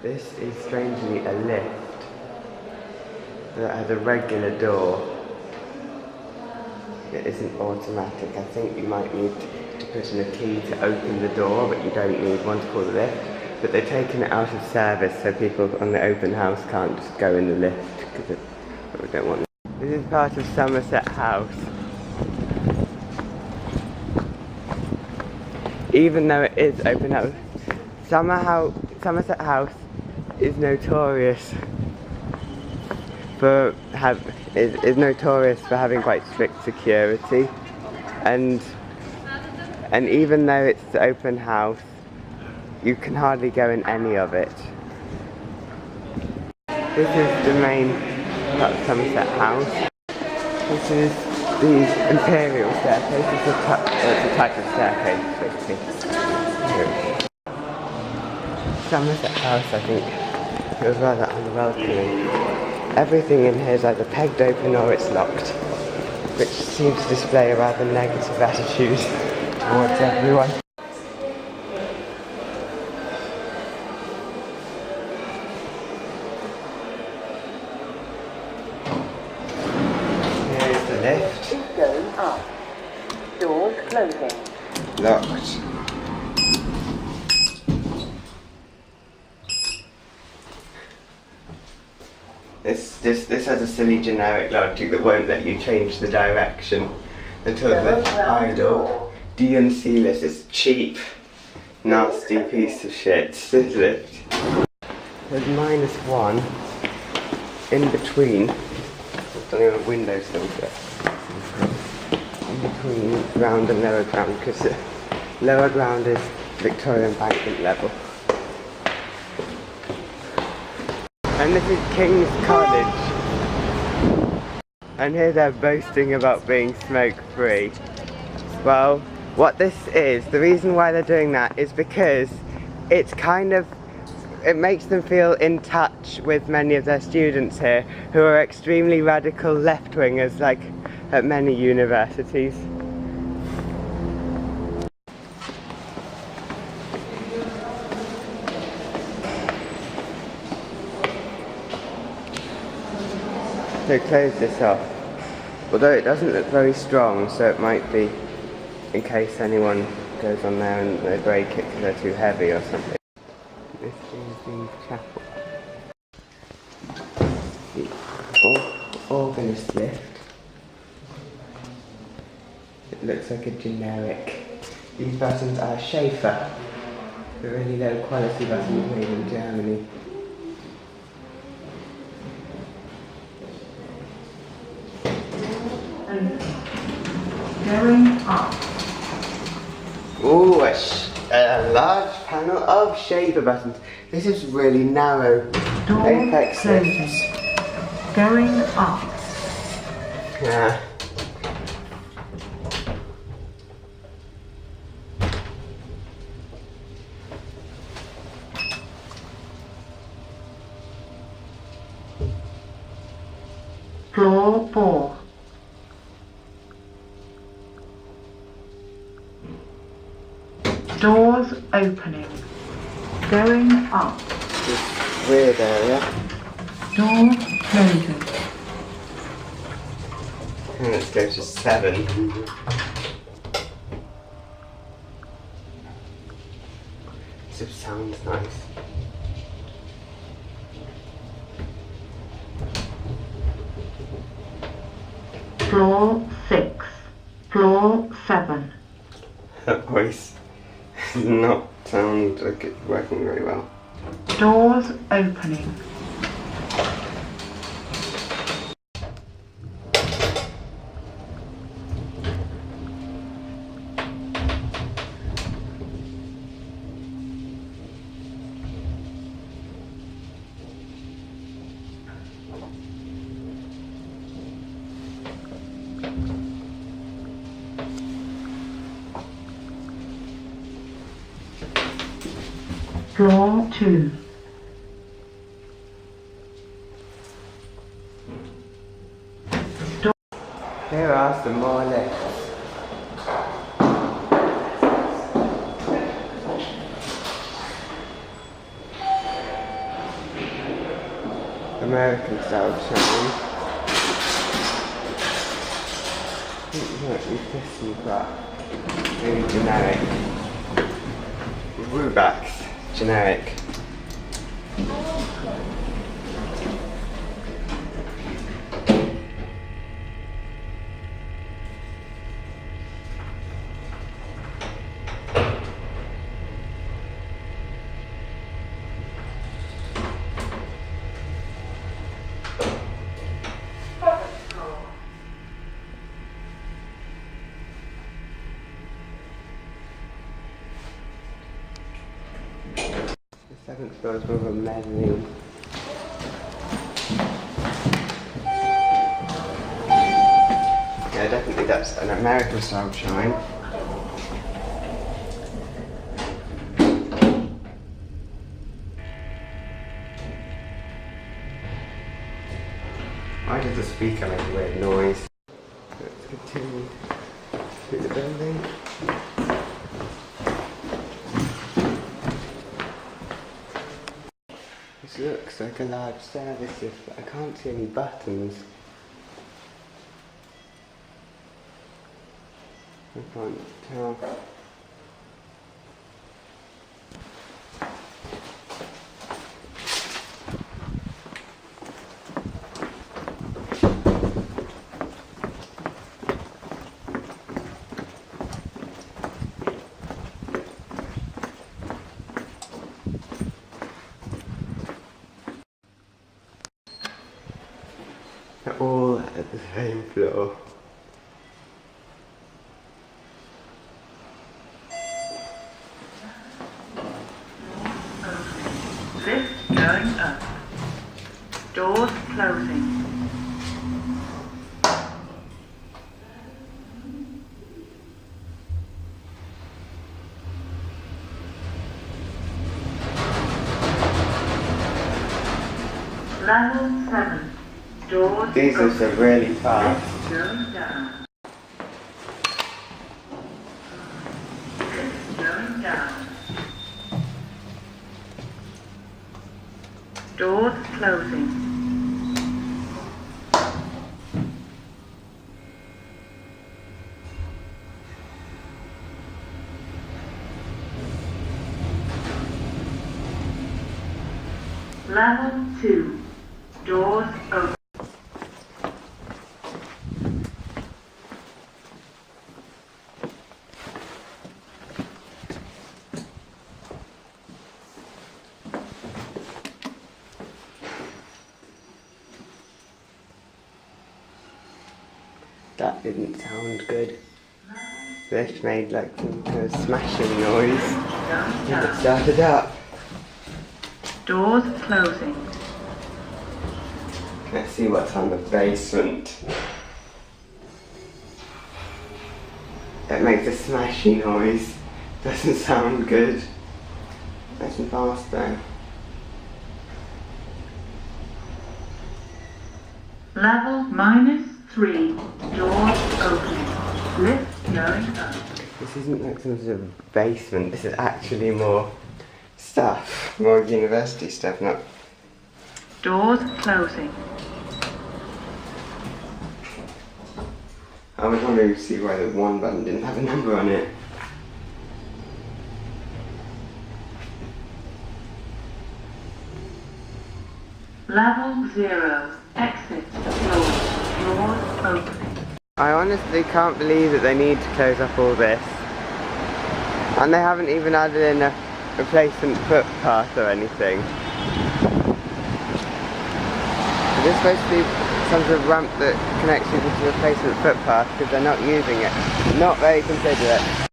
This is strangely a lift that has a regular door. It isn't automatic. I think you might need to put in a key to open the door, but you don't need one to call the lift. But they're taking it out of service so people on the open house can't just go in the lift because we don't want. This is part of Somerset House. Even though it is open house, Somerset House is notorious for having quite strict security, and even though it's open house, you can hardly go in any of it. This is the main part of Somerset House. This is the imperial staircase. It's a type of staircase, basically. Somerset House, I think, feels rather unwelcoming. Everything in here is either pegged open or it's locked, which seems to display a rather negative attitude towards everyone. Here's the lift. Is going up. Doors closing. Locked. This has a silly generic logic that won't let you change the direction until the idle. D and C-list is cheap, nasty piece of shit. This lift. There's -1 in between. I don't have a window still there. In between ground and lower ground, because the lower ground is Victoria Embankment level. And this is King's College. And here they're boasting about being smoke-free. Well, what this is, the reason why they're doing that is because it's it makes them feel in touch with many of their students here who are extremely radical left-wingers, like at many universities. So close this off, although it doesn't look very strong, so it might be in case anyone goes on there and they break it because they're too heavy or something. This is the chapel. The organist lift. It looks like a generic. These buttons are Schæfer, the really low quality buttons made in Germany. Going up. Ooh, a large panel of Schæfer buttons. This is really narrow. Door Apex closing. Going up. Yeah. Floor 4. Doors opening. Going up. This weird area. Door closing. And let's go to 7. This sounds nice. Floor 6. Floor 7. That voice does not sound like it's working very well. Doors opening. Floor 2. Here are some more lifts. American style shine. Look, ThyssenKrupp. Maybe generic. Rubax, generic. The second floor is more of a mezzanine. Yeah, definitely that's an American style shine. Why does the speaker make a weird noise? Let's continue through the building. This looks like a large service lift, but I can't see any buttons. I can't tell. They're all at the same floor. Lift going up. Doors closing. Level 7. Doors These are open. so really fast. Going down. Lift going down. Doors closing. Level 2. Doors open. That didn't sound good. This made like some kind of smashing noise when it started up. Doors closing. Let's see what's on the basement. It makes a smashing noise. Doesn't sound good. Nice and fast though. Level -3. Doors opening. Lift going up. This isn't like some sort of basement. This is actually more stuff. More university stuff, not... Doors closing. I was wondering to see why the one button didn't have a number on it. Level 0. Exit floor. Doors opening. I honestly can't believe that they need to close up all this. And they haven't even added in a replacement footpath or anything. Is this supposed to be some sort of ramp that connects you to the replacement footpath because they're not using it? Not very considerate.